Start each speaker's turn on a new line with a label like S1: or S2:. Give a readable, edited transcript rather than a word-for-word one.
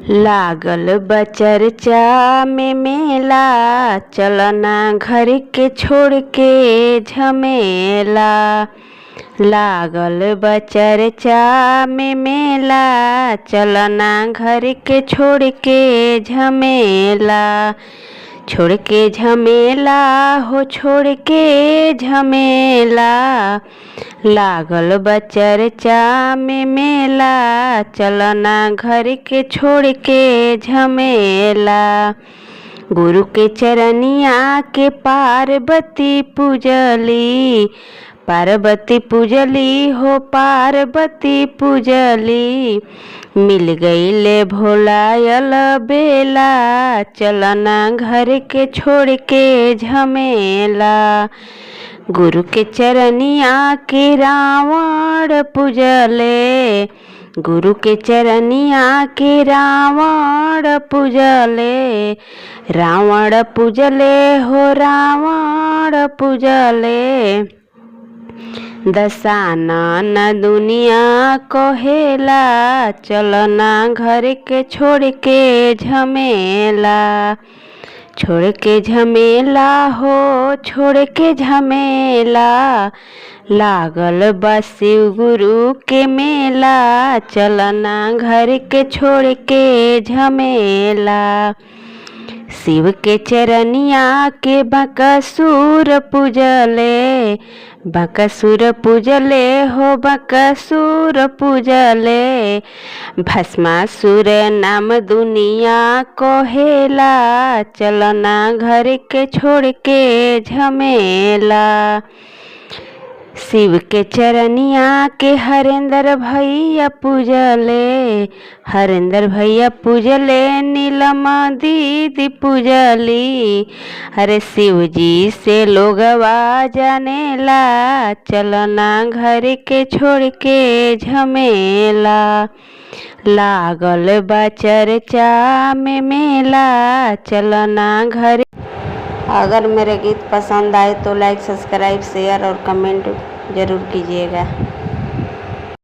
S1: लागल बा चर्चा में मेला, चलना घर के छोड़ के झमेला। लागल बा चर्चा में मेला, चलना घर के छोड़ के झमेला। छोड़ के झमेला हो छोड़ के झमेला, लागल बा चर्चा में मेला, चलना घर के छोड़ के झमेला। गुरु के चरनिया के पार्वती पूजली, पार्वती पूजली हो पार्वती पूजली। मिल गईले भोलायल बेला, चलना घर के छोड़ के झमेला। गुरु के चरनिया के रावण पूजले, गुरु के चरनिया के रावण पूजले। रावण पूजले हो रावण पूजले। दशानन दुनिया कहेला, चलना घर के छोड़ के झमेला। छोड़ के झमेला हो छोड़ के झमेला, लागल बा शिव गुरु के मेला, चलना घर के छोड़ के झमेला। शिव के चरनिया के बकासुर पूजले, बकासुर पूजले हो बकासुर पूजले। भस्मासुर नाम दुनिया कहेला, चलना घर के छोड़ के झमेला। शिव के चरनिया के हरेंद्र भैया पूजले, हरेंद्र भैया पूजले। नीलमा दीदी पूजली। अरे शिव जी से लोगवा जानेला, चलना घर के छोड़ के झमेला। लागल बा चर्चा में मेला, चलना घर। अगर मेरे गीत पसंद आए तो लाइक सब्सक्राइब शेयर और कमेंट ज़रूर कीजिएगा।